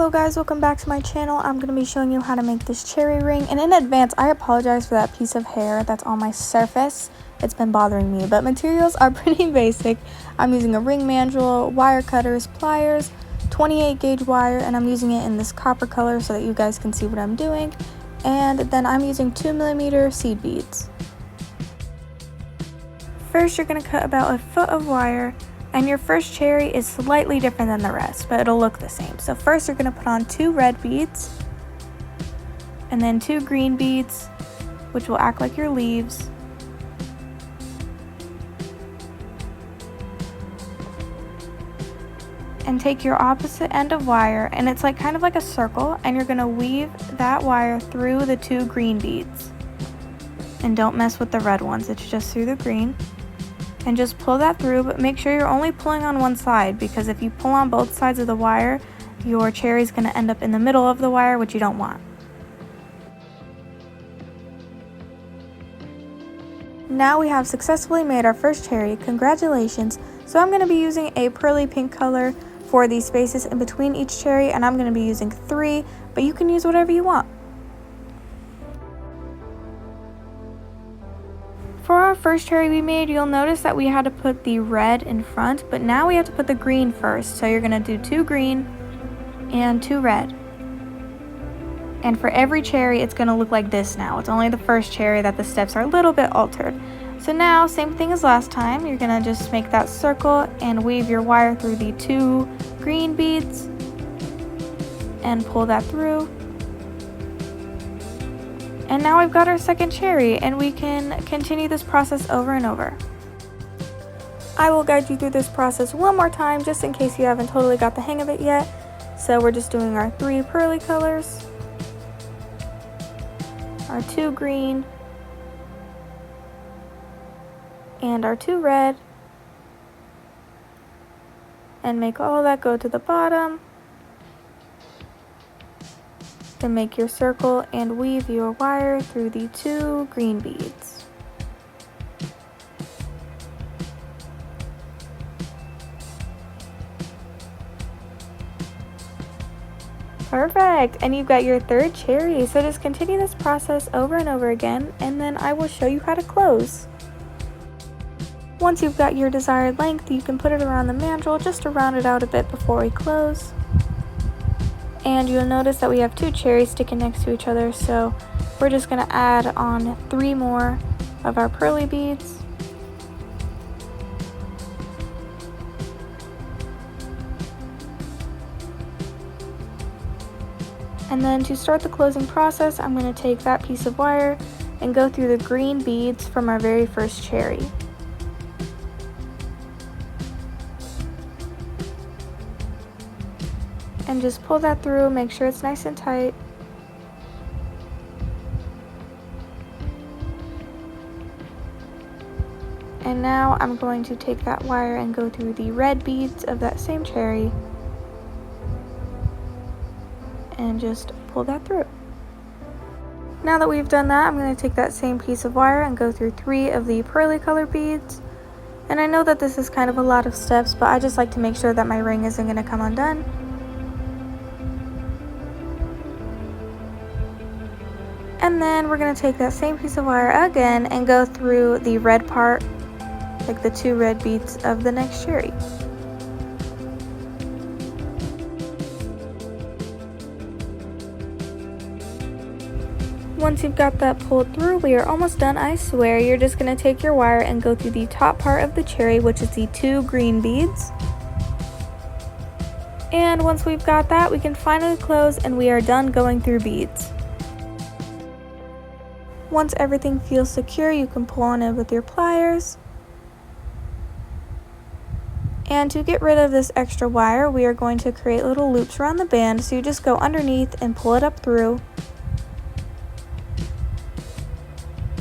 Hello guys, welcome back to my channel. I'm going to be showing you how to make this cherry ring, and in advance I apologize for that piece of hair that's on my surface. It's been bothering me, but materials are pretty basic. I'm using a ring mandrel, wire cutters, pliers, 28 gauge wire, and I'm using it in this copper color so that you guys can see what I'm doing. And then I'm using 2mm seed beads. First you're going to cut about a foot of wire. And your first cherry is slightly different than the rest, but it'll look the same. So first you're going to put on 2 red beads, and then 2 green beads, which will act like your leaves. And take your opposite end of wire, and it's like kind of like a circle, and you're going to weave that wire through the 2 green beads. And don't mess with the red ones, it's just through the green. And just pull that through, but make sure you're only pulling on one side, because if you pull on both sides of the wire, your cherry is going to end up in the middle of the wire, which you don't want. Now we have successfully made our first cherry. Congratulations! So I'm going to be using a pearly pink color for these spaces in between each cherry, and I'm going to be using 3, but you can use whatever you want. For our first cherry we made, you'll notice that we had to put the red in front, but now we have to put the green first. So you're going to do 2 green and 2 red. And for every cherry, it's going to look like this now. It's only the first cherry that the steps are a little bit altered. So now, same thing as last time, you're going to just make that circle and weave your wire through the 2 green beads and pull that through. And now we've got our second cherry, and we can continue this process over and over. I will guide you through this process one more time just in case you haven't totally got the hang of it yet. So we're just doing our 3 pearly colors, our 2 green, and our 2 red, and make all that go to the bottom. Then make your circle and weave your wire through the 2 green beads. Perfect! And you've got your third cherry. So just continue this process over and over again, and then I will show you how to close. Once you've got your desired length, you can put it around the mandrel just to round it out a bit before we close. And you'll notice that we have 2 cherries sticking next to each other, so we're just going to add on 3 more of our pearly beads. And then to start the closing process, I'm going to take that piece of wire and go through the green beads from our very first cherry. And just pull that through, make sure it's nice and tight. And now I'm going to take that wire and go through the red beads of that same cherry and just pull that through. Now that we've done that, I'm going to take that same piece of wire and go through 3 of the pearly color beads. And I know that this is kind of a lot of steps, but I just like to make sure that my ring isn't going to come undone. And then we're going to take that same piece of wire again and go through the red part, like the 2 red beads of the next cherry. Once you've got that pulled through, we are almost done, I swear. You're just going to take your wire and go through the top part of the cherry, which is the 2 green beads. And once we've got that, we can finally close, and we are done going through beads. Once everything feels secure, you can pull on it with your pliers. And to get rid of this extra wire, we are going to create little loops around the band. So you just go underneath and pull it up through.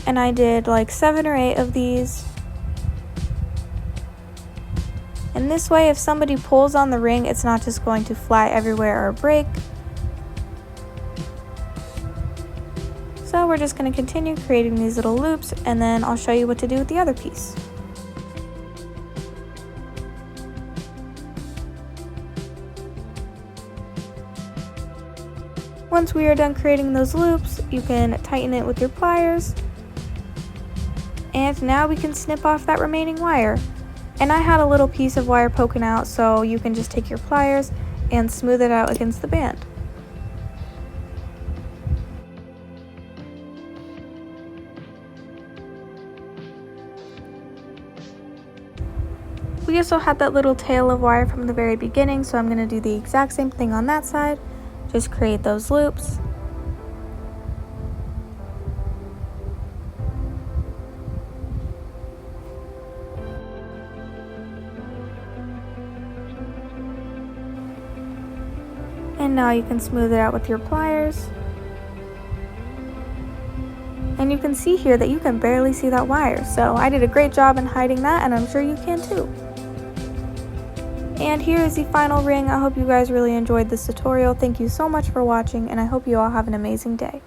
And I did like 7 or 8 of these. And this way, if somebody pulls on the ring, it's not just going to fly everywhere or break. So we're just going to continue creating these little loops, and then I'll show you what to do with the other piece. Once we are done creating those loops, you can tighten it with your pliers. And now we can snip off that remaining wire. And I had a little piece of wire poking out, so you can just take your pliers and smooth it out against the band. We also had that little tail of wire from the very beginning, so I'm going to do the exact same thing on that side. Just create those loops. And now you can smooth it out with your pliers. And you can see here that you can barely see that wire, so I did a great job in hiding that, and I'm sure you can too. And here is the final ring. I hope you guys really enjoyed this tutorial. Thank you so much for watching, and I hope you all have an amazing day.